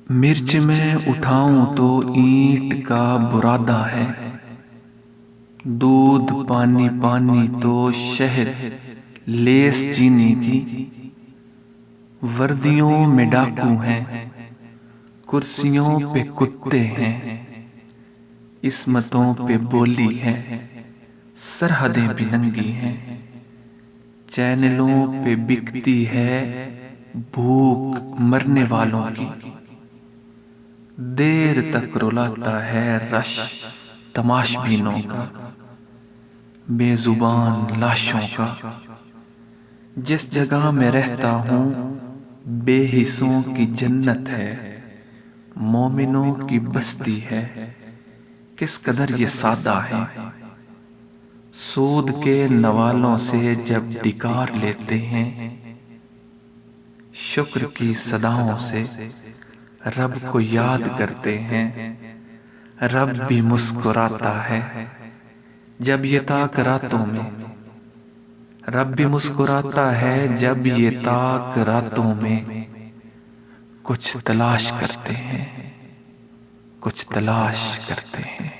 मिर्च में उठाऊं तो ईंट का बुरादा है, दूध पानी पानी तो शहद लेस चीनी की। वर्दियों में डाकू हैं, कुर्सियों पे कुत्ते हैं, इस्मतों पे बोली है, सरहदें भी नंगी हैं। चैनलों पे बिकती है भूख मरने वालों की। देर तक रुलाता है रश तमाशबीनों का, बेजुबान लाशों का। जिस जगह में रहता हूँ बेहिस्सों की जन्नत है, मोमिनों की बस्ती है, किस कदर ये सादा है। सूद के नवालों से जब डिकार लेते हैं, शुक्र की सदाओं से रब को याद करते हैं। रब भी मुस्कुराता है जब ये ताक रातों में, रब भी मुस्कुराता है जब ये ताक रातों में। कुछ तलाश करते हैं, कुछ तलाश करते हैं।